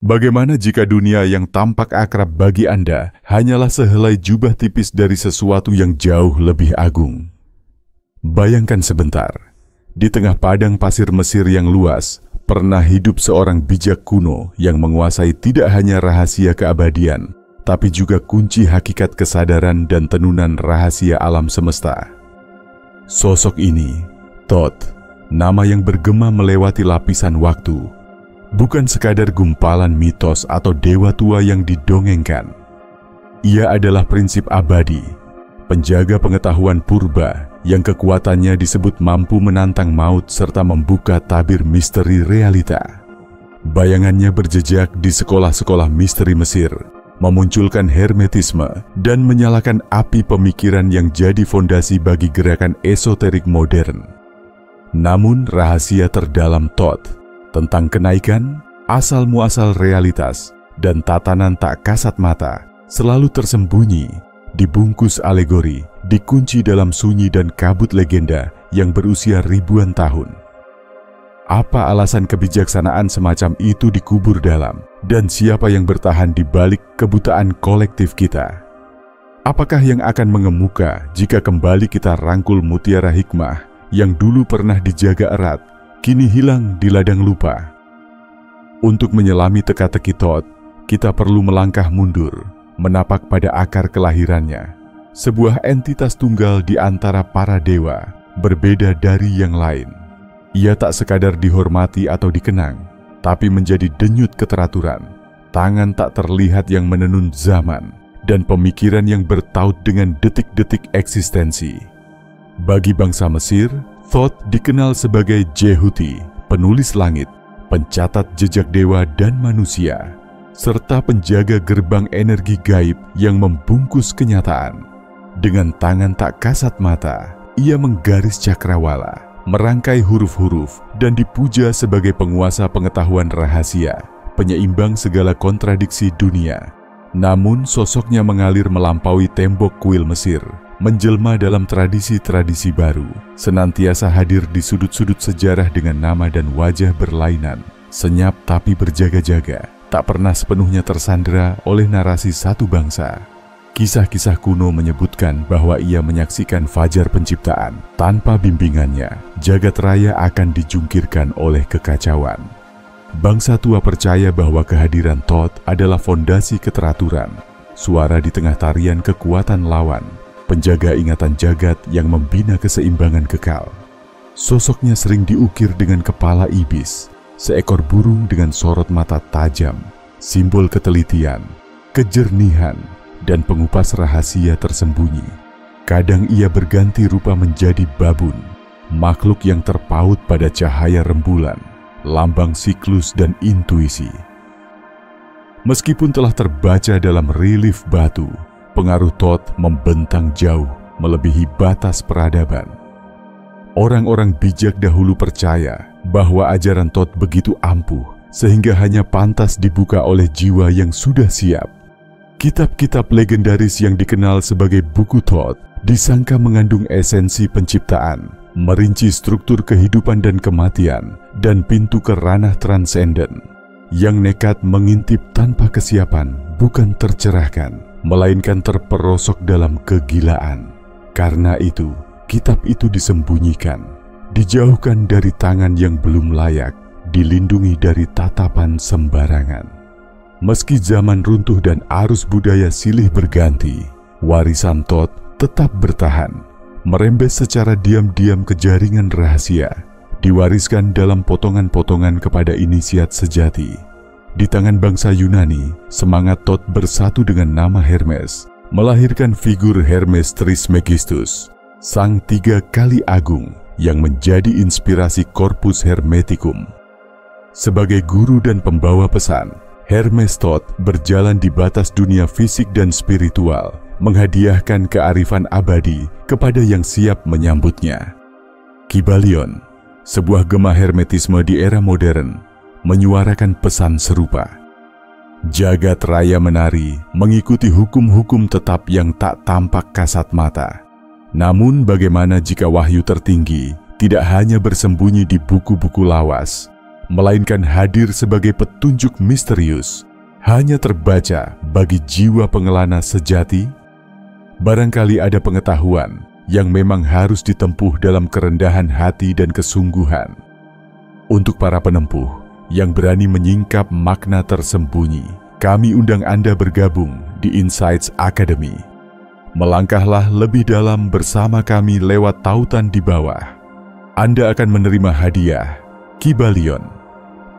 Bagaimana jika dunia yang tampak akrab bagi Anda hanyalah sehelai jubah tipis dari sesuatu yang jauh lebih agung? Bayangkan sebentar, di tengah padang pasir Mesir yang luas, pernah hidup seorang bijak kuno yang menguasai tidak hanya rahasia keabadian, tapi juga kunci hakikat kesadaran dan tenunan rahasia alam semesta. Sosok ini, Thoth, nama yang bergema melewati lapisan waktu, bukan sekadar gumpalan mitos atau dewa tua yang didongengkan. Ia adalah prinsip abadi, penjaga pengetahuan purba yang kekuatannya disebut mampu menantang maut serta membuka tabir misteri realita. Bayangannya berjejak di sekolah-sekolah misteri Mesir, memunculkan hermetisme dan menyalakan api pemikiran yang jadi fondasi bagi gerakan esoterik modern. Namun rahasia terdalam Thoth tentang kenaikan, asal-muasal realitas, dan tatanan tak kasat mata selalu tersembunyi, dibungkus alegori, dikunci dalam sunyi dan kabut legenda yang berusia ribuan tahun. Apa alasan kebijaksanaan semacam itu dikubur dalam, dan siapa yang bertahan di balik kebutaan kolektif kita? Apakah yang akan mengemuka jika kembali kita rangkul mutiara hikmah yang dulu pernah dijaga erat, kini hilang di ladang lupa? Untuk menyelami teka-teki Thoth, kita perlu melangkah mundur, menapak pada akar kelahirannya, sebuah entitas tunggal di antara para dewa, berbeda dari yang lain. Ia tak sekadar dihormati atau dikenang, tapi menjadi denyut keteraturan, tangan tak terlihat yang menenun zaman, dan pemikiran yang bertaut dengan detik-detik eksistensi. Bagi bangsa Mesir, Thoth dikenal sebagai Jehuti, penulis langit, pencatat jejak dewa dan manusia, serta penjaga gerbang energi gaib yang membungkus kenyataan. Dengan tangan tak kasat mata, ia menggaris cakrawala, merangkai huruf-huruf, dan dipuja sebagai penguasa pengetahuan rahasia, penyeimbang segala kontradiksi dunia. Namun sosoknya mengalir melampaui tembok kuil Mesir, menjelma dalam tradisi-tradisi baru, senantiasa hadir di sudut-sudut sejarah dengan nama dan wajah berlainan, senyap tapi berjaga-jaga, tak pernah sepenuhnya tersandera oleh narasi satu bangsa. Kisah-kisah kuno menyebutkan bahwa ia menyaksikan fajar penciptaan. Tanpa bimbingannya, jagat raya akan dijungkirkan oleh kekacauan. Bangsa tua percaya bahwa kehadiran Thoth adalah fondasi keteraturan, suara di tengah tarian kekuatan lawan, penjaga ingatan jagat yang membina keseimbangan kekal. Sosoknya sering diukir dengan kepala ibis, seekor burung dengan sorot mata tajam, simbol ketelitian, kejernihan, dan pengupas rahasia tersembunyi. Kadang ia berganti rupa menjadi babun, makhluk yang terpaut pada cahaya rembulan, lambang siklus dan intuisi. Meskipun telah terbaca dalam relief batu, pengaruh Thoth membentang jauh melebihi batas peradaban. Orang-orang bijak dahulu percaya bahwa ajaran Thoth begitu ampuh sehingga hanya pantas dibuka oleh jiwa yang sudah siap. Kitab-kitab legendaris yang dikenal sebagai buku Thoth disangka mengandung esensi penciptaan, merinci struktur kehidupan dan kematian, dan pintu ke ranah transenden. Yang nekat mengintip tanpa kesiapan bukan tercerahkan, melainkan terperosok dalam kegilaan. Karena itu, kitab itu disembunyikan, dijauhkan dari tangan yang belum layak, dilindungi dari tatapan sembarangan. Meski zaman runtuh dan arus budaya silih berganti, warisan Thoth tetap bertahan, merembes secara diam-diam ke jaringan rahasia, diwariskan dalam potongan-potongan kepada inisiat sejati. Di tangan bangsa Yunani, semangat Thoth bersatu dengan nama Hermes, melahirkan figur Hermes Trismegistus, sang tiga kali agung yang menjadi inspirasi Corpus Hermeticum. Sebagai guru dan pembawa pesan, Hermes Thoth berjalan di batas dunia fisik dan spiritual, menghadiahkan kearifan abadi kepada yang siap menyambutnya. Kybalion, sebuah gema hermetisme di era modern, menyuarakan pesan serupa. Jagat raya menari mengikuti hukum-hukum tetap yang tak tampak kasat mata. Namun bagaimana jika wahyu tertinggi tidak hanya bersembunyi di buku-buku lawas, melainkan hadir sebagai petunjuk misterius, hanya terbaca bagi jiwa pengelana sejati. Barangkali ada pengetahuan yang memang harus ditempuh dalam kerendahan hati dan kesungguhan. Untuk para penempuh yang berani menyingkap makna tersembunyi, kami undang Anda bergabung di Insights Academy. Melangkahlah lebih dalam bersama kami lewat tautan di bawah. Anda akan menerima hadiah Kybalion,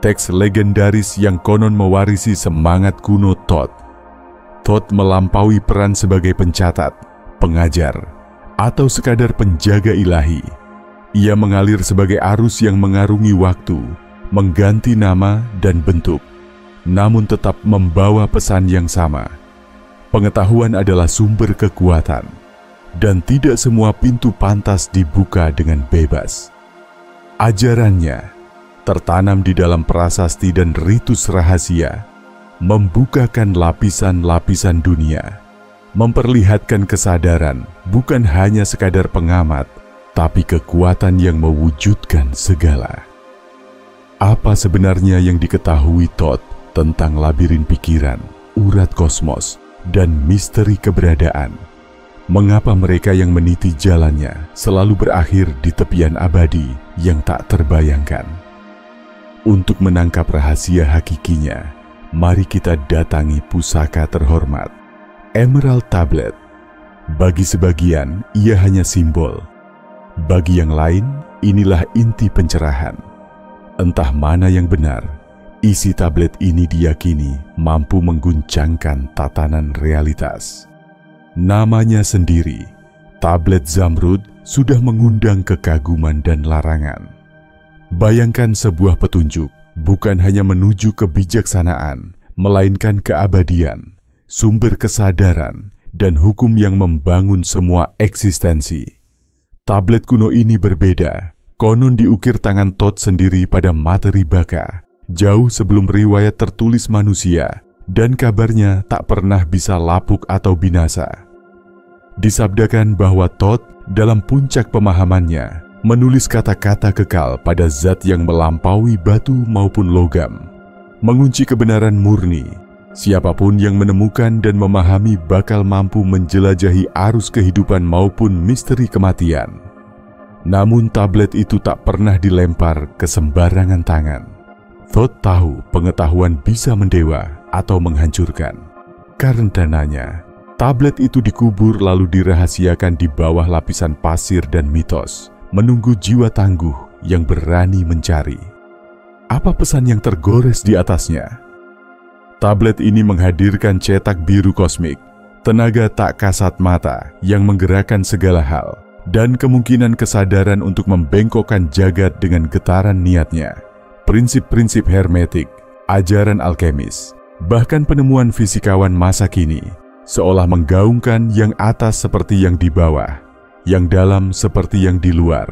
teks legendaris yang konon mewarisi semangat kuno Thoth. Thoth melampaui peran sebagai pencatat, pengajar, atau sekadar penjaga ilahi. Ia mengalir sebagai arus yang mengarungi waktu, mengganti nama dan bentuk, namun tetap membawa pesan yang sama. Pengetahuan adalah sumber kekuatan, dan tidak semua pintu pantas dibuka dengan bebas. Ajarannya tertanam di dalam prasasti dan ritus rahasia, membukakan lapisan-lapisan dunia, memperlihatkan kesadaran bukan hanya sekadar pengamat, tapi kekuatan yang mewujudkan segala. Apa sebenarnya yang diketahui Thoth tentang labirin pikiran, urat kosmos, dan misteri keberadaan? Mengapa mereka yang meniti jalannya selalu berakhir di tepian abadi yang tak terbayangkan? Untuk menangkap rahasia hakikinya, mari kita datangi pusaka terhormat, Emerald Tablet. Bagi sebagian, ia hanya simbol. Bagi yang lain, inilah inti pencerahan. Entah mana yang benar, isi tablet ini diyakini mampu mengguncangkan tatanan realitas. Namanya sendiri, tablet Zamrud, sudah mengundang kekaguman dan larangan. Bayangkan sebuah petunjuk bukan hanya menuju kebijaksanaan, melainkan keabadian, sumber kesadaran, dan hukum yang membangun semua eksistensi. Tablet kuno ini berbeda, konon diukir tangan Thoth sendiri pada materi baka, jauh sebelum riwayat tertulis manusia, dan kabarnya tak pernah bisa lapuk atau binasa. Disabdakan bahwa Thoth dalam puncak pemahamannya menulis kata-kata kekal pada zat yang melampaui batu maupun logam. Mengunci kebenaran murni, siapapun yang menemukan dan memahami bakal mampu menjelajahi arus kehidupan maupun misteri kematian. Namun tablet itu tak pernah dilempar ke sembarangan tangan. Thoth tahu pengetahuan bisa mendewa atau menghancurkan. Karenanya, tablet itu dikubur lalu dirahasiakan di bawah lapisan pasir dan mitos, menunggu jiwa tangguh yang berani mencari. Apa pesan yang tergores di atasnya? Tablet ini menghadirkan cetak biru kosmik, tenaga tak kasat mata yang menggerakkan segala hal, dan kemungkinan kesadaran untuk membengkokkan jagat dengan getaran niatnya. Prinsip-prinsip hermetik, ajaran alkemis, bahkan penemuan fisikawan masa kini, seolah menggaungkan yang atas seperti yang di bawah, yang dalam seperti yang di luar.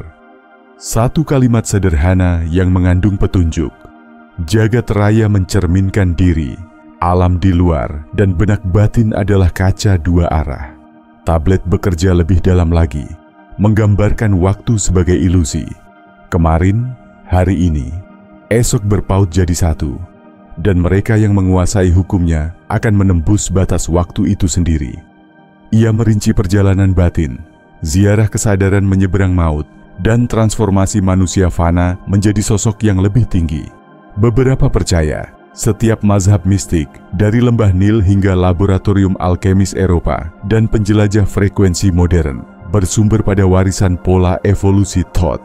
Satu kalimat sederhana yang mengandung petunjuk. Jagat raya mencerminkan diri, alam di luar, dan benak batin adalah kaca dua arah. Tablet bekerja lebih dalam lagi, menggambarkan waktu sebagai ilusi. Kemarin, hari ini, esok berpaut jadi satu, dan mereka yang menguasai hukumnya akan menembus batas waktu itu sendiri. Ia merinci perjalanan batin, ziarah kesadaran menyeberang maut, dan transformasi manusia fana menjadi sosok yang lebih tinggi. Beberapa percaya, setiap mazhab mistik, dari lembah Nil hingga laboratorium alkemis Eropa dan penjelajah frekuensi modern, bersumber pada warisan pola evolusi Thoth.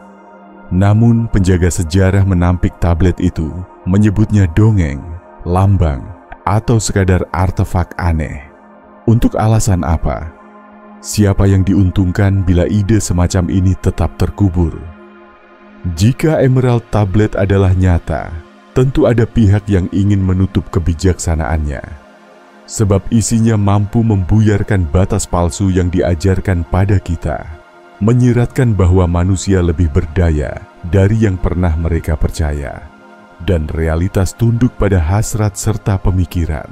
Namun penjaga sejarah menampik tablet itu, menyebutnya dongeng, lambang, atau sekadar artefak aneh. Untuk alasan apa? Siapa yang diuntungkan bila ide semacam ini tetap terkubur? Jika Emerald Tablet adalah nyata, tentu ada pihak yang ingin menutup kebijaksanaannya. Sebab isinya mampu membuyarkan batas palsu yang diajarkan pada kita, menyiratkan bahwa manusia lebih berdaya dari yang pernah mereka percaya, dan realitas tunduk pada hasrat serta pemikiran.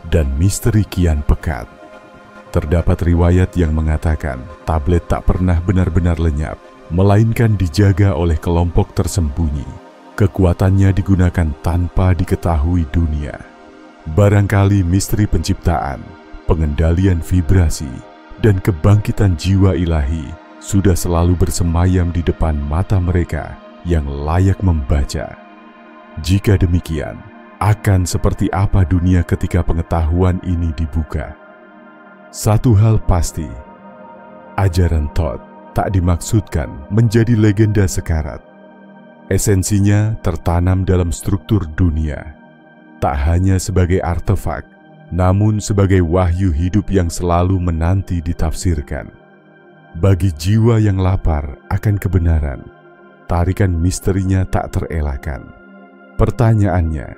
Dan misteri kian pekat. Terdapat riwayat yang mengatakan tablet tak pernah benar-benar lenyap, melainkan dijaga oleh kelompok tersembunyi, Kekuatannya digunakan tanpa diketahui dunia. Barangkali misteri penciptaan, pengendalian vibrasi, dan kebangkitan jiwa ilahi sudah selalu bersemayam di depan mata mereka yang layak membaca. Jika demikian, akan seperti apa dunia ketika pengetahuan ini dibuka? Satu hal pasti, ajaran Thoth tak dimaksudkan menjadi legenda sekarat. Esensinya tertanam dalam struktur dunia, tak hanya sebagai artefak, namun sebagai wahyu hidup yang selalu menanti ditafsirkan. Bagi jiwa yang lapar akan kebenaran, tarikan misterinya tak terelakkan. Pertanyaannya,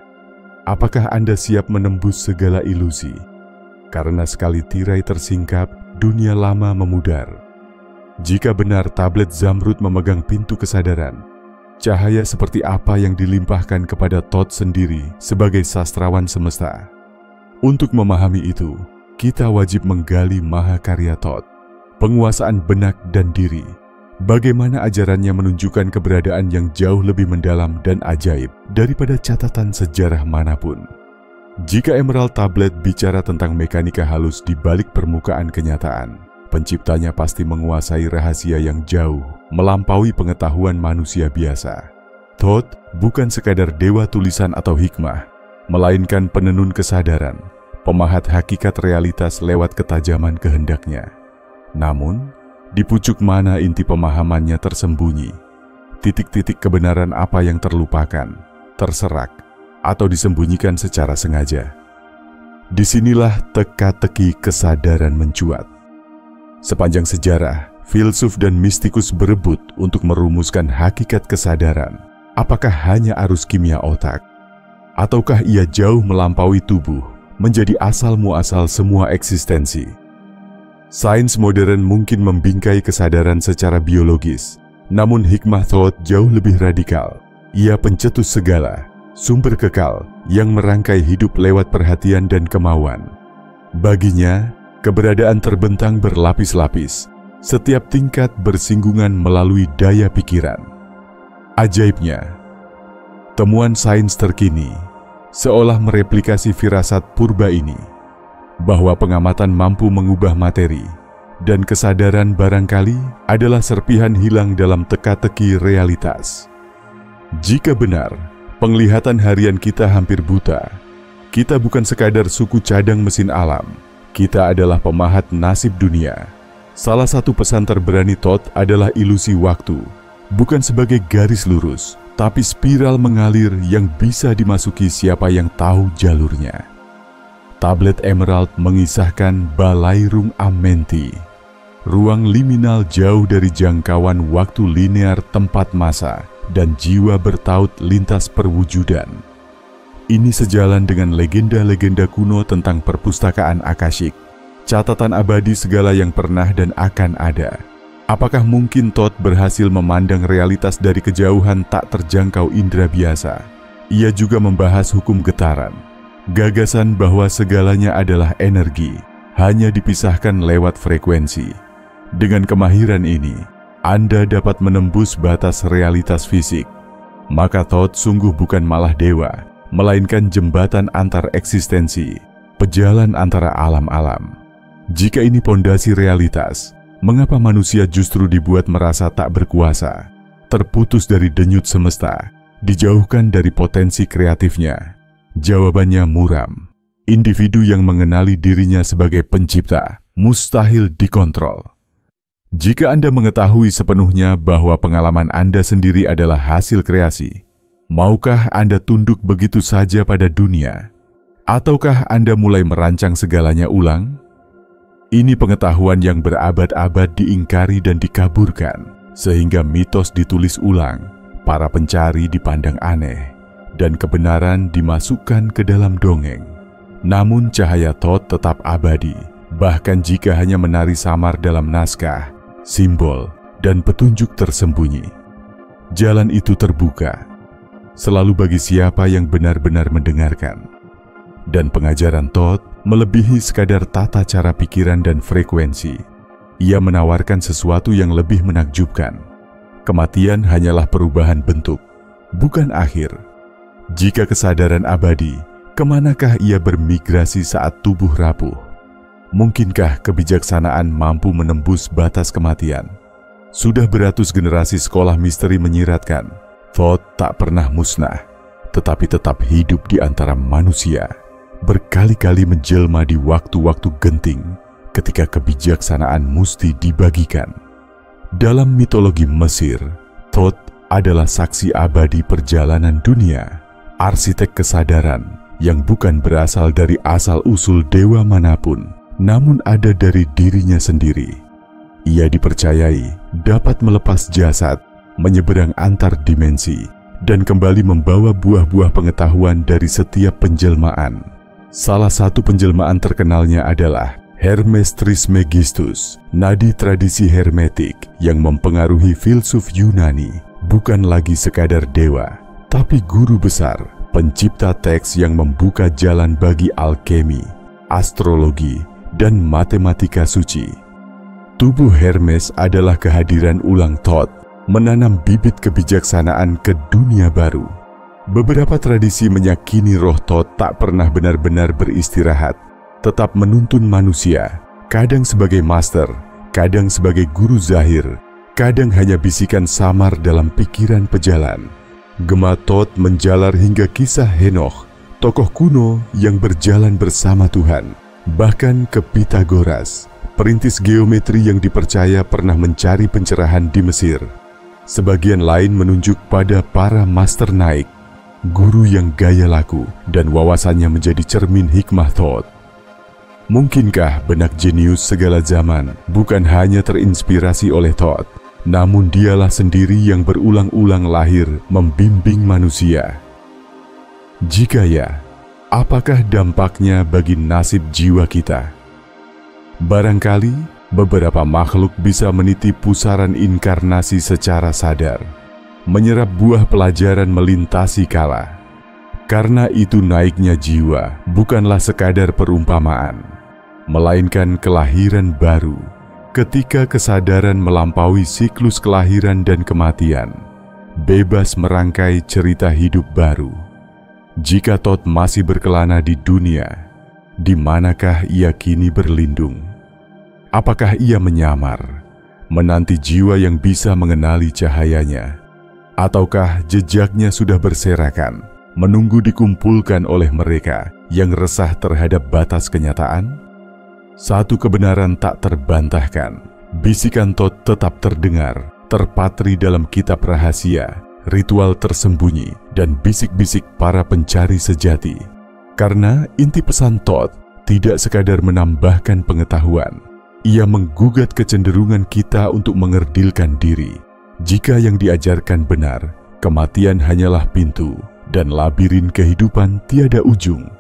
apakah Anda siap menembus segala ilusi? Karena sekali tirai tersingkap, dunia lama memudar. Jika benar tablet Zamrud memegang pintu kesadaran, cahaya seperti apa yang dilimpahkan kepada Thoth sendiri sebagai sastrawan semesta? Untuk memahami itu, kita wajib menggali mahakarya Thoth, penguasaan benak dan diri. Bagaimana ajarannya menunjukkan keberadaan yang jauh lebih mendalam dan ajaib daripada catatan sejarah manapun. Jika Emerald Tablet bicara tentang mekanika halus di balik permukaan kenyataan, penciptanya pasti menguasai rahasia yang jauh melampaui pengetahuan manusia biasa. Thoth bukan sekadar dewa tulisan atau hikmah, melainkan penenun kesadaran, pemahat hakikat realitas lewat ketajaman kehendaknya. Namun, di pucuk mana inti pemahamannya tersembunyi? Titik-titik kebenaran apa yang terlupakan, terserak, atau disembunyikan secara sengaja? Disinilah teka-teki kesadaran mencuat. Sepanjang sejarah, filsuf dan mistikus berebut untuk merumuskan hakikat kesadaran. Apakah hanya arus kimia otak? Ataukah ia jauh melampaui tubuh, menjadi asal muasal semua eksistensi? Sains modern mungkin membingkai kesadaran secara biologis, namun hikmah Thoth jauh lebih radikal. Ia pencetus segala, sumber kekal yang merangkai hidup lewat perhatian dan kemauan. Baginya, keberadaan terbentang berlapis-lapis, setiap tingkat bersinggungan melalui daya pikiran. Ajaibnya, temuan sains terkini seolah mereplikasi firasat purba ini, bahwa pengamatan mampu mengubah materi, dan kesadaran barangkali adalah serpihan hilang dalam teka-teki realitas. Jika benar, penglihatan harian kita hampir buta, kita bukan sekadar suku cadang mesin alam, kita adalah pemahat nasib dunia. Salah satu pesan terberani Thoth adalah ilusi waktu, bukan sebagai garis lurus, tapi spiral mengalir yang bisa dimasuki siapa yang tahu jalurnya. Tablet Emerald mengisahkan Balairung Amenti, ruang liminal jauh dari jangkauan waktu linear tempat masa dan jiwa bertaut lintas perwujudan. Ini sejalan dengan legenda-legenda kuno tentang perpustakaan akasyik, catatan abadi segala yang pernah dan akan ada. Apakah mungkin Thoth berhasil memandang realitas dari kejauhan tak terjangkau indera biasa? Ia juga membahas hukum getaran, gagasan bahwa segalanya adalah energi, hanya dipisahkan lewat frekuensi. Dengan kemahiran ini, Anda dapat menembus batas realitas fisik. Maka Thoth sungguh bukan malah dewa, melainkan jembatan antar eksistensi, pejalan antara alam-alam. Jika ini pondasi realitas, mengapa manusia justru dibuat merasa tak berkuasa, terputus dari denyut semesta, dijauhkan dari potensi kreatifnya? Jawabannya muram. Individu yang mengenali dirinya sebagai pencipta mustahil dikontrol. Jika Anda mengetahui sepenuhnya bahwa pengalaman Anda sendiri adalah hasil kreasi, maukah Anda tunduk begitu saja pada dunia? Ataukah Anda mulai merancang segalanya ulang? Ini pengetahuan yang berabad-abad diingkari dan dikaburkan, sehingga mitos ditulis ulang, para pencari dipandang aneh, dan kebenaran dimasukkan ke dalam dongeng. Namun cahaya Thoth tetap abadi, bahkan jika hanya menari samar dalam naskah, simbol, dan petunjuk tersembunyi. Jalan itu terbuka, selalu bagi siapa yang benar-benar mendengarkan. Dan pengajaran Thoth melebihi sekadar tata cara pikiran dan frekuensi. Ia menawarkan sesuatu yang lebih menakjubkan. Kematian hanyalah perubahan bentuk. bukan akhir. Jika kesadaran abadi, kemanakah ia bermigrasi saat tubuh rapuh? Mungkinkah kebijaksanaan mampu menembus batas kematian? Sudah beratus generasi sekolah misteri menyiratkan, Thoth tak pernah musnah, tetapi tetap hidup di antara manusia, berkali-kali menjelma di waktu-waktu genting ketika kebijaksanaan musti dibagikan. Dalam mitologi Mesir, Thoth adalah saksi abadi perjalanan dunia, arsitek kesadaran yang bukan berasal dari asal-usul dewa manapun, namun ada dari dirinya sendiri. Ia dipercayai dapat melepas jasad, menyeberang antar dimensi, dan kembali membawa buah-buah pengetahuan dari setiap penjelmaan. Salah satu penjelmaan terkenalnya adalah Hermes Trismegistus, nadi tradisi hermetik yang mempengaruhi filsuf Yunani, bukan lagi sekadar dewa, tapi guru besar, pencipta teks yang membuka jalan bagi alkemi, astrologi, dan matematika suci. Tubuh Hermes adalah kehadiran ulang Thoth, menanam bibit kebijaksanaan ke dunia baru. Beberapa tradisi meyakini roh Thoth tak pernah benar-benar beristirahat, tetap menuntun manusia, kadang sebagai master, kadang sebagai guru zahir, kadang hanya bisikan samar dalam pikiran pejalan. Gema Thoth menjalar hingga kisah Henokh, tokoh kuno yang berjalan bersama Tuhan, bahkan ke Pythagoras, perintis geometri yang dipercaya pernah mencari pencerahan di Mesir. Sebagian lain menunjuk pada para master naik, guru yang gaya laku dan wawasannya menjadi cermin hikmah Thoth. Mungkinkah benak jenius segala zaman bukan hanya terinspirasi oleh Thoth, namun dialah sendiri yang berulang-ulang lahir membimbing manusia? Jika ya, apakah dampaknya bagi nasib jiwa kita? Barangkali beberapa makhluk bisa meniti pusaran inkarnasi secara sadar, menyerap buah pelajaran melintasi kala. Karena itu naiknya jiwa bukanlah sekadar perumpamaan, melainkan kelahiran baru ketika kesadaran melampaui siklus kelahiran dan kematian, bebas merangkai cerita hidup baru. Jika Thoth masih berkelana di dunia, di manakah ia kini berlindung? Apakah ia menyamar, menanti jiwa yang bisa mengenali cahayanya? Ataukah jejaknya sudah berserakan, menunggu dikumpulkan oleh mereka yang resah terhadap batas kenyataan? Satu kebenaran tak terbantahkan, bisikan Thoth tetap terdengar, terpatri dalam kitab rahasia, ritual tersembunyi, dan bisik-bisik para pencari sejati. Karena inti pesan Thoth tidak sekadar menambahkan pengetahuan, ia menggugat kecenderungan kita untuk mengerdilkan diri. Jika yang diajarkan benar, kematian hanyalah pintu, dan labirin kehidupan tiada ujung.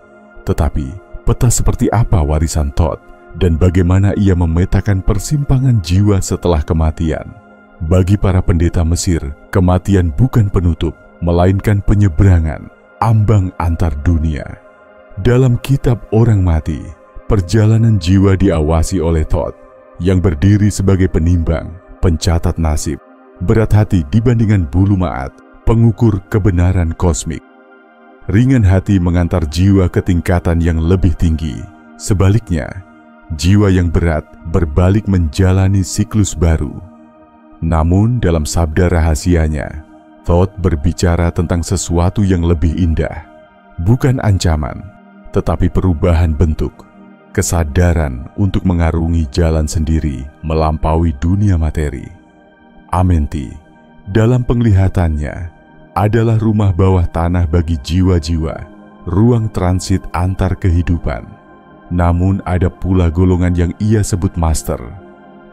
Tetapi, peta seperti apa warisan Thoth, dan bagaimana ia memetakan persimpangan jiwa setelah kematian? Bagi para pendeta Mesir, kematian bukan penutup, melainkan penyeberangan, ambang antar dunia. Dalam kitab Orang Mati, perjalanan jiwa diawasi oleh Thoth, yang berdiri sebagai penimbang, pencatat nasib, berat hati dibandingkan bulu maat, pengukur kebenaran kosmik. Ringan hati mengantar jiwa ke tingkatan yang lebih tinggi. Sebaliknya, jiwa yang berat berbalik menjalani siklus baru. Namun dalam sabda rahasianya, Thoth berbicara tentang sesuatu yang lebih indah. Bukan ancaman, tetapi perubahan bentuk. Kesadaran untuk mengarungi jalan sendiri melampaui dunia materi. Amenti, dalam penglihatannya, adalah rumah bawah tanah bagi jiwa-jiwa, ruang transit antar kehidupan. Namun ada pula golongan yang ia sebut master,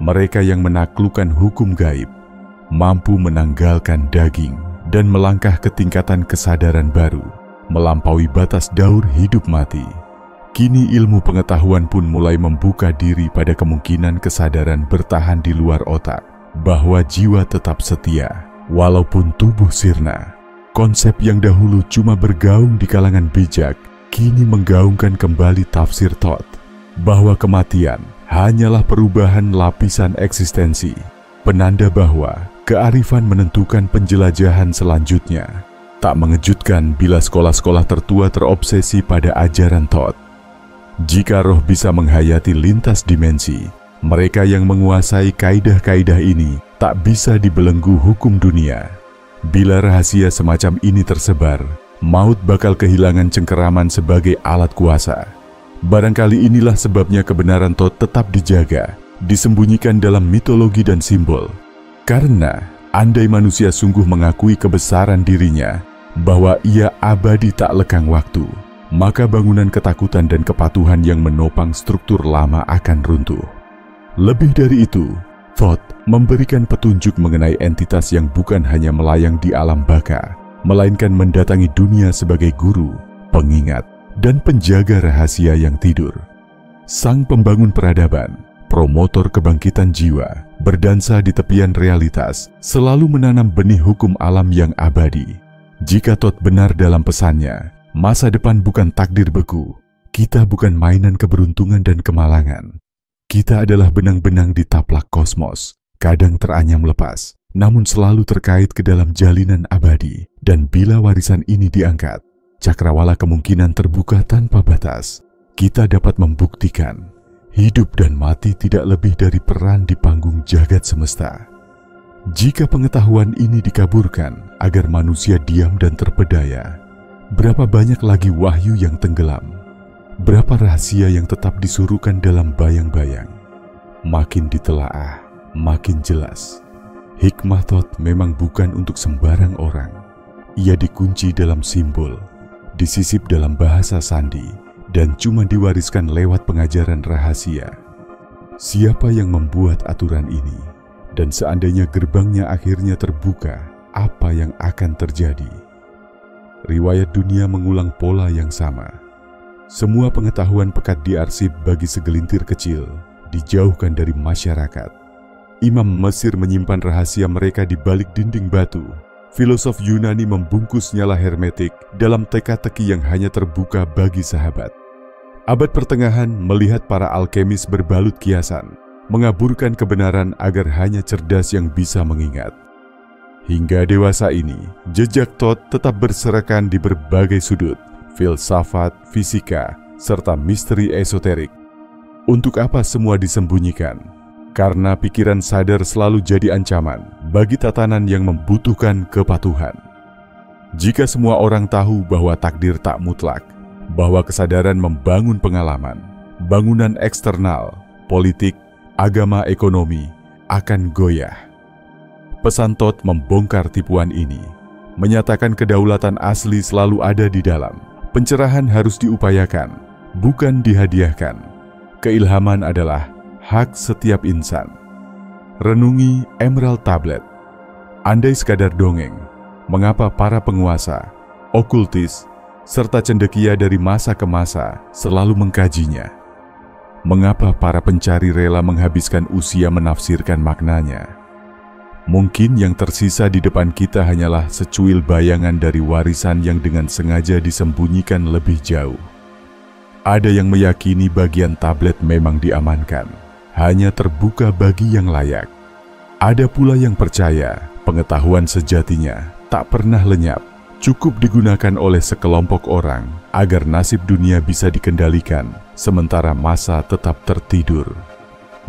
mereka yang menaklukkan hukum gaib, mampu menanggalkan daging dan melangkah ke tingkatan kesadaran baru, melampaui batas daur hidup mati. Kini ilmu pengetahuan pun mulai membuka diri pada kemungkinan kesadaran bertahan di luar otak, bahwa jiwa tetap setia, walaupun tubuh sirna. Konsep yang dahulu cuma bergaung di kalangan bijak, kini menggaungkan kembali tafsir Thoth, bahwa kematian hanyalah perubahan lapisan eksistensi, penanda bahwa kearifan menentukan penjelajahan selanjutnya. Tak mengejutkan bila sekolah-sekolah tertua terobsesi pada ajaran Thoth. Jika roh bisa menghayati lintas dimensi, mereka yang menguasai kaidah-kaidah ini tak bisa dibelenggu hukum dunia. Bila rahasia semacam ini tersebar, maut bakal kehilangan cengkeraman sebagai alat kuasa. Barangkali inilah sebabnya kebenaran Thoth tetap dijaga, disembunyikan dalam mitologi dan simbol. Karena andai manusia sungguh mengakui kebesaran dirinya, bahwa ia abadi tak lekang waktu, maka bangunan ketakutan dan kepatuhan yang menopang struktur lama akan runtuh. Lebih dari itu, Thoth memberikan petunjuk mengenai entitas yang bukan hanya melayang di alam baka, melainkan mendatangi dunia sebagai guru, pengingat, dan penjaga rahasia yang tidur. Sang pembangun peradaban, promotor kebangkitan jiwa, berdansa di tepian realitas, selalu menanam benih hukum alam yang abadi. Jika Thoth benar dalam pesannya, masa depan bukan takdir beku, kita bukan mainan keberuntungan dan kemalangan. Kita adalah benang-benang di taplak kosmos, kadang teranyam lepas, namun selalu terkait ke dalam jalinan abadi. Dan bila warisan ini diangkat, cakrawala kemungkinan terbuka tanpa batas. Kita dapat membuktikan, hidup dan mati tidak lebih dari peran di panggung jagat semesta. Jika pengetahuan ini dikaburkan agar manusia diam dan terpedaya, berapa banyak lagi wahyu yang tenggelam? Berapa rahasia yang tetap disuruhkan dalam bayang-bayang? Makin ditelaah, makin jelas. Hikmah Thoth memang bukan untuk sembarang orang. Ia dikunci dalam simbol, disisip dalam bahasa sandi, dan cuma diwariskan lewat pengajaran rahasia. Siapa yang membuat aturan ini? Dan seandainya gerbangnya akhirnya terbuka, apa yang akan terjadi? Riwayat dunia mengulang pola yang sama. Semua pengetahuan pekat diarsip bagi segelintir kecil, dijauhkan dari masyarakat. Imam Mesir menyimpan rahasia mereka di balik dinding batu. Filosof Yunani membungkus nyala hermetik dalam teka-teki yang hanya terbuka bagi sahabat. Abad pertengahan melihat para alkemis berbalut kiasan, mengaburkan kebenaran agar hanya cerdas yang bisa mengingat. Hingga dewasa ini, jejak Thoth tetap berserakan di berbagai sudut, filsafat, fisika, serta misteri esoterik. Untuk apa semua disembunyikan? Karena pikiran sadar selalu jadi ancaman bagi tatanan yang membutuhkan kepatuhan. Jika semua orang tahu bahwa takdir tak mutlak, bahwa kesadaran membangun pengalaman, bangunan eksternal, politik, agama, ekonomi akan goyah. Pesan Thoth membongkar tipuan ini, menyatakan kedaulatan asli selalu ada di dalam. Pencerahan harus diupayakan, bukan dihadiahkan. Keilhaman adalah hak setiap insan. Renungi Emerald Tablet. Andai sekadar dongeng, mengapa para penguasa, okultis, serta cendekia dari masa ke masa selalu mengkajinya? Mengapa para pencari rela menghabiskan usia menafsirkan maknanya? Mungkin yang tersisa di depan kita hanyalah secuil bayangan dari warisan yang dengan sengaja disembunyikan lebih jauh. Ada yang meyakini bagian tablet memang diamankan, hanya terbuka bagi yang layak. Ada pula yang percaya pengetahuan sejatinya tak pernah lenyap, cukup digunakan oleh sekelompok orang agar nasib dunia bisa dikendalikan, sementara masa tetap tertidur.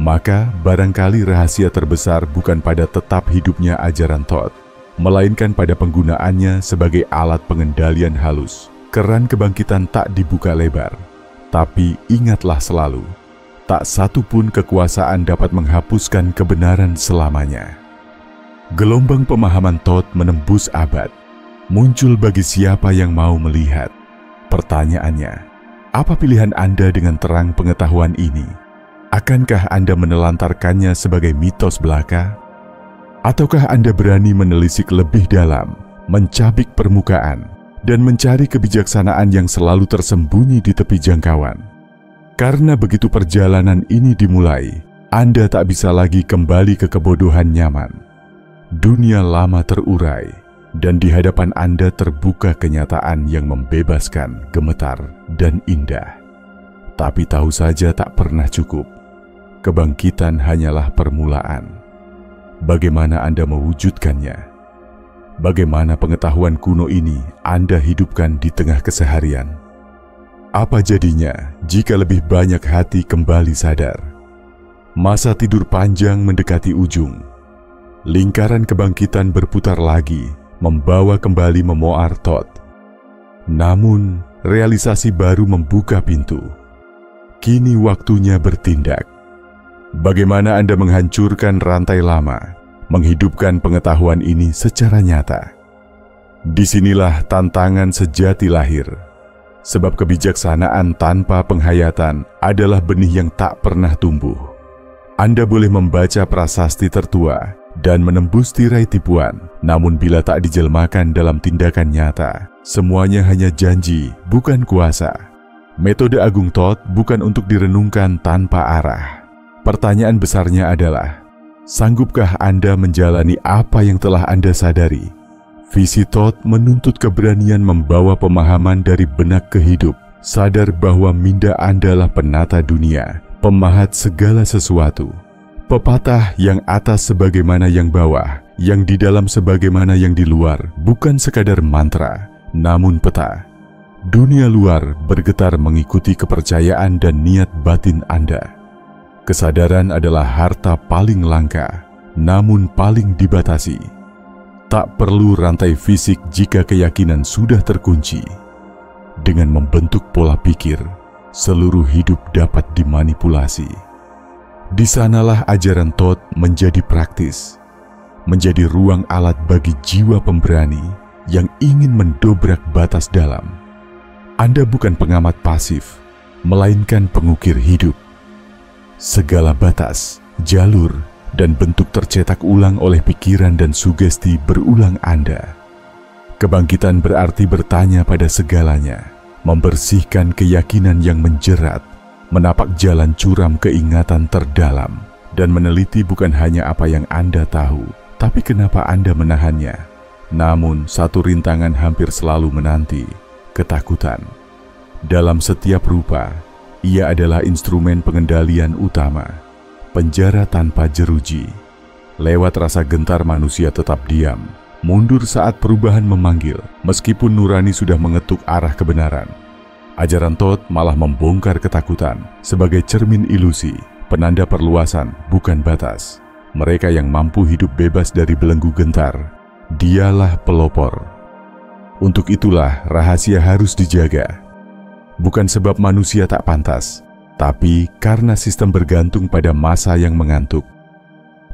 Maka barangkali rahasia terbesar bukan pada tetap hidupnya ajaran Thoth, melainkan pada penggunaannya sebagai alat pengendalian halus. Keran kebangkitan tak dibuka lebar, tapi ingatlah selalu, tak satu pun kekuasaan dapat menghapuskan kebenaran selamanya. Gelombang pemahaman Thoth menembus abad, muncul bagi siapa yang mau melihat. Pertanyaannya, apa pilihan Anda dengan terang pengetahuan ini? Akankah Anda menelantarkannya sebagai mitos belaka? Ataukah Anda berani menelisik lebih dalam, mencabik permukaan, dan mencari kebijaksanaan yang selalu tersembunyi di tepi jangkauan? Karena begitu perjalanan ini dimulai, Anda tak bisa lagi kembali ke kebodohan nyaman. Dunia lama terurai, dan di hadapan Anda terbuka kenyataan yang membebaskan, gemetar, dan indah. Tapi tahu saja tak pernah cukup. Kebangkitan hanyalah permulaan. Bagaimana Anda mewujudkannya? Bagaimana pengetahuan kuno ini Anda hidupkan di tengah keseharian? Apa jadinya jika lebih banyak hati kembali sadar? Masa tidur panjang mendekati ujung. Lingkaran kebangkitan berputar lagi, membawa kembali memoar Todd. Namun, realisasi baru membuka pintu. Kini waktunya bertindak. Bagaimana Anda menghancurkan rantai lama, menghidupkan pengetahuan ini secara nyata? Disinilah tantangan sejati lahir. Sebab kebijaksanaan tanpa penghayatan adalah benih yang tak pernah tumbuh. Anda boleh membaca prasasti tertua dan menembus tirai tipuan, namun bila tak dijelmakan dalam tindakan nyata, semuanya hanya janji, bukan kuasa. Metode Agung Todd bukan untuk direnungkan tanpa arah. Pertanyaan besarnya adalah, sanggupkah Anda menjalani apa yang telah Anda sadari? Visi Todd menuntut keberanian membawa pemahaman dari benak ke hidup, sadar bahwa minda Anda lah penata dunia, pemahat segala sesuatu. Pepatah yang atas sebagaimana yang bawah, yang di dalam sebagaimana yang di luar, bukan sekadar mantra, namun peta. Dunia luar bergetar mengikuti kepercayaan dan niat batin Anda. Kesadaran adalah harta paling langka, namun paling dibatasi. Tak perlu rantai fisik jika keyakinan sudah terkunci. Dengan membentuk pola pikir, seluruh hidup dapat dimanipulasi. Di sanalah ajaran Todd menjadi praktis, menjadi ruang alat bagi jiwa pemberani yang ingin mendobrak batas dalam. Anda bukan pengamat pasif, melainkan pengukir hidup. Segala batas, jalur, dan bentuk tercetak ulang oleh pikiran dan sugesti berulang Anda. Kebangkitan berarti bertanya pada segalanya, membersihkan keyakinan yang menjerat, menapak jalan curam keingatan terdalam, dan meneliti bukan hanya apa yang Anda tahu, tapi kenapa Anda menahannya. Namun, satu rintangan hampir selalu menanti, ketakutan. Dalam setiap rupa, ia adalah instrumen pengendalian utama, penjara tanpa jeruji. Lewat rasa gentar manusia tetap diam, mundur saat perubahan memanggil, meskipun nurani sudah mengetuk arah kebenaran. Ajaran Todd malah membongkar ketakutan sebagai cermin ilusi, penanda perluasan bukan batas. Mereka yang mampu hidup bebas dari belenggu gentar, dialah pelopor. Untuk itulah rahasia harus dijaga. Bukan sebab manusia tak pantas, tapi karena sistem bergantung pada masa yang mengantuk.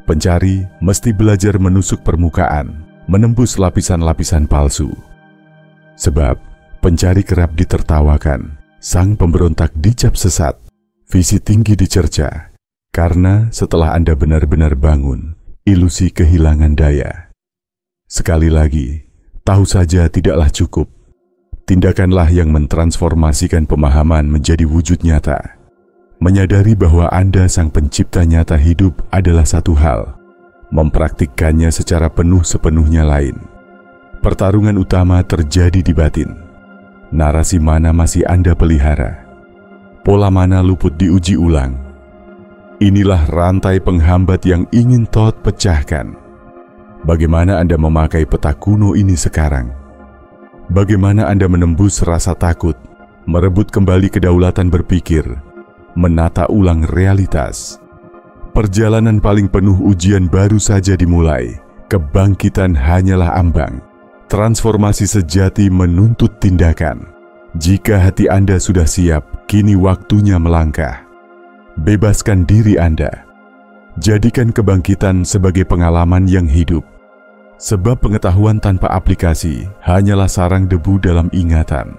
Pencari mesti belajar menusuk permukaan, menembus lapisan-lapisan palsu. Sebab pencari kerap ditertawakan, sang pemberontak dicap sesat, visi tinggi dicerca, karena setelah Anda benar-benar bangun, ilusi kehilangan daya. Sekali lagi, tahu saja tidaklah cukup. Tindakanlah yang mentransformasikan pemahaman menjadi wujud nyata. Menyadari bahwa Anda sang pencipta nyata hidup adalah satu hal, mempraktikkannya secara penuh sepenuhnya lain. Pertarungan utama terjadi di batin. Narasi mana masih Anda pelihara? Pola mana luput diuji ulang? Inilah rantai penghambat yang ingin Todd pecahkan. Bagaimana Anda memakai peta kuno ini sekarang? Bagaimana Anda menembus rasa takut, merebut kembali kedaulatan berpikir, menata ulang realitas? Perjalanan paling penuh ujian baru saja dimulai. Kebangkitan hanyalah ambang. Transformasi sejati menuntut tindakan. Jika hati Anda sudah siap, kini waktunya melangkah. Bebaskan diri Anda. Jadikan kebangkitan sebagai pengalaman yang hidup. Sebab pengetahuan tanpa aplikasi hanyalah sarang debu dalam ingatan.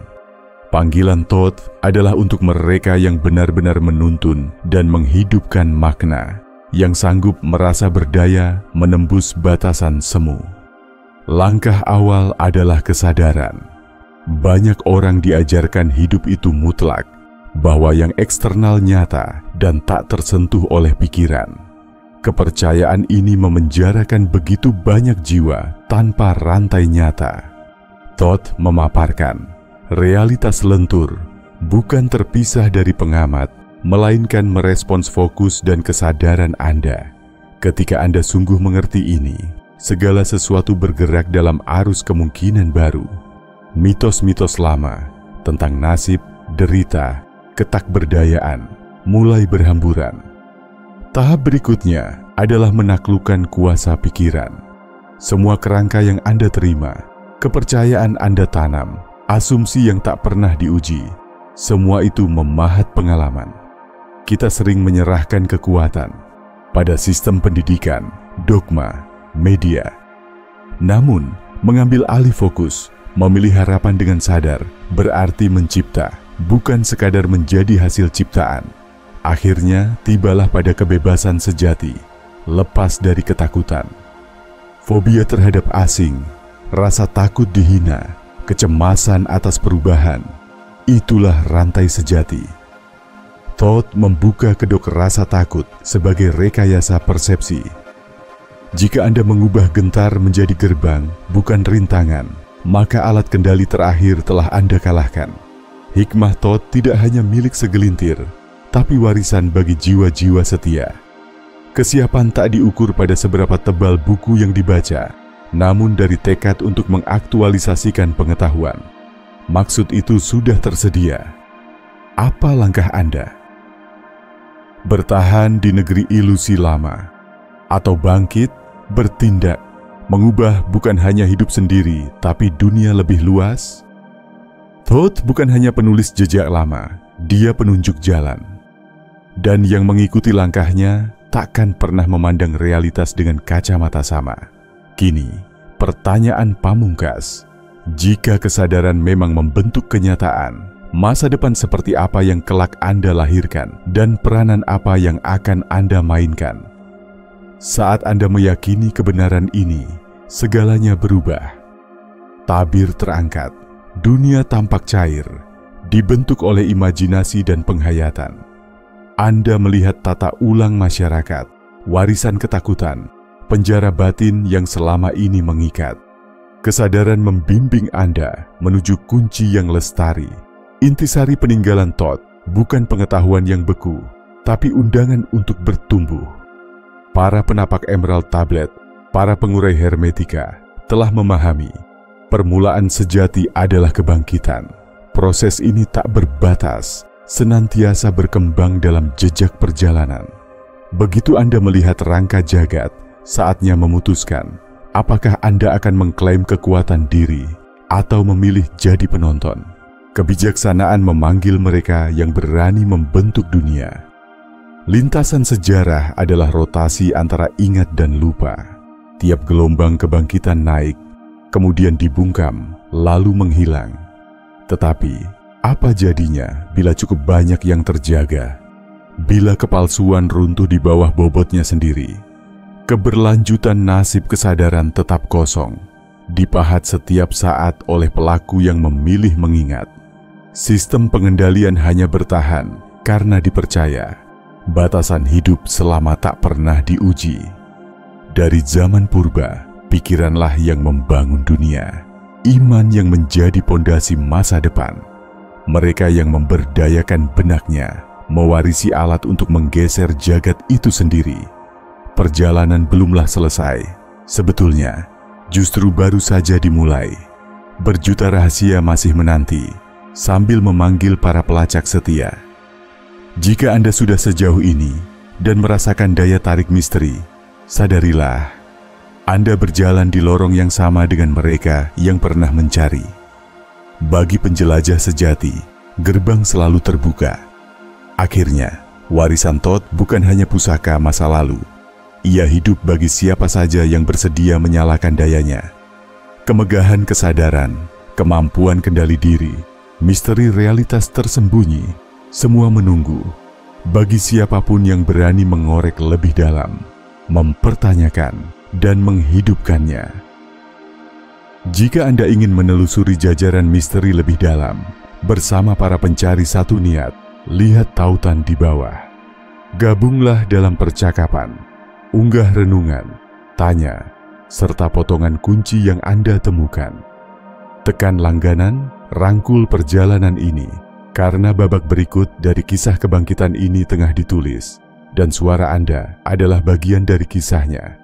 Panggilan Todd adalah untuk mereka yang benar-benar menuntun dan menghidupkan makna, yang sanggup merasa berdaya menembus batasan semu. Langkah awal adalah kesadaran. Banyak orang diajarkan hidup itu mutlak, bahwa yang eksternal nyata dan tak tersentuh oleh pikiran. Kepercayaan ini memenjarakan begitu banyak jiwa tanpa rantai nyata. Todd memaparkan, realitas lentur bukan terpisah dari pengamat, melainkan merespons fokus dan kesadaran Anda. Ketika Anda sungguh mengerti ini, segala sesuatu bergerak dalam arus kemungkinan baru. Mitos-mitos lama tentang nasib, derita, ketakberdayaan mulai berhamburan. Tahap berikutnya adalah menaklukkan kuasa pikiran. Semua kerangka yang Anda terima, kepercayaan Anda tanam, asumsi yang tak pernah diuji, semua itu memahat pengalaman. Kita sering menyerahkan kekuatan pada sistem pendidikan, dogma, media. Namun, mengambil alih fokus, memilih harapan dengan sadar, berarti mencipta, bukan sekadar menjadi hasil ciptaan. Akhirnya, tibalah pada kebebasan sejati, lepas dari ketakutan. Fobia terhadap asing, rasa takut dihina, kecemasan atas perubahan, itulah rantai sejati. Todd membuka kedok rasa takut sebagai rekayasa persepsi. Jika Anda mengubah gentar menjadi gerbang, bukan rintangan, maka alat kendali terakhir telah Anda kalahkan. Hikmah Todd tidak hanya milik segelintir, tapi warisan bagi jiwa-jiwa setia. Kesiapan tak diukur pada seberapa tebal buku yang dibaca, namun dari tekad untuk mengaktualisasikan pengetahuan. Maksud itu sudah tersedia. Apa langkah Anda? Bertahan di negeri ilusi lama, atau bangkit, bertindak, mengubah bukan hanya hidup sendiri, tapi dunia lebih luas? Todd bukan hanya penulis jejak lama, dia penunjuk jalan. Dan yang mengikuti langkahnya takkan pernah memandang realitas dengan kacamata sama. Kini, pertanyaan pamungkas, jika kesadaran memang membentuk kenyataan, masa depan seperti apa yang kelak Anda lahirkan dan peranan apa yang akan Anda mainkan? Saat Anda meyakini kebenaran ini, segalanya berubah. Tabir terangkat, dunia tampak cair, dibentuk oleh imajinasi dan penghayatan. Anda melihat tata ulang masyarakat, warisan ketakutan, penjara batin yang selama ini mengikat. Kesadaran membimbing Anda menuju kunci yang lestari. Intisari peninggalan Todd bukan pengetahuan yang beku, tapi undangan untuk bertumbuh. Para penapak Emerald Tablet, para pengurai hermetika, telah memahami permulaan sejati adalah kebangkitan. Proses ini tak berbatas, senantiasa berkembang dalam jejak perjalanan. Begitu Anda melihat rangka jagat, saatnya memutuskan apakah Anda akan mengklaim kekuatan diri atau memilih jadi penonton. Kebijaksanaan memanggil mereka yang berani membentuk dunia. Lintasan sejarah adalah rotasi antara ingat dan lupa. Tiap gelombang kebangkitan naik, kemudian dibungkam, lalu menghilang. Tetapi, apa jadinya bila cukup banyak yang terjaga? Bila kepalsuan runtuh di bawah bobotnya sendiri? Keberlanjutan nasib kesadaran tetap kosong, dipahat setiap saat oleh pelaku yang memilih mengingat. Sistem pengendalian hanya bertahan karena dipercaya. Batasan hidup selama tak pernah diuji. Dari zaman purba, pikiranlah yang membangun dunia. Iman yang menjadi pondasi masa depan. Mereka yang memberdayakan benaknya, mewarisi alat untuk menggeser jagat itu sendiri. Perjalanan belumlah selesai. Sebetulnya, justru baru saja dimulai. Berjuta rahasia masih menanti, sambil memanggil para pelacak setia. Jika Anda sudah sejauh ini dan merasakan daya tarik misteri, sadarilah, Anda berjalan di lorong yang sama dengan mereka yang pernah mencari. Bagi penjelajah sejati, gerbang selalu terbuka. Akhirnya, warisan Todd bukan hanya pusaka masa lalu. Ia hidup bagi siapa saja yang bersedia menyalakan dayanya. Kemegahan kesadaran, kemampuan kendali diri, misteri realitas tersembunyi, semua menunggu bagi siapapun yang berani mengorek lebih dalam, mempertanyakan, dan menghidupkannya. Jika Anda ingin menelusuri jajaran misteri lebih dalam, bersama para pencari satu niat, lihat tautan di bawah. Gabunglah dalam percakapan, unggah renungan, tanya, serta potongan kunci yang Anda temukan. Tekan langganan, rangkul perjalanan ini, karena babak berikut dari kisah kebangkitan ini tengah ditulis, dan suara Anda adalah bagian dari kisahnya.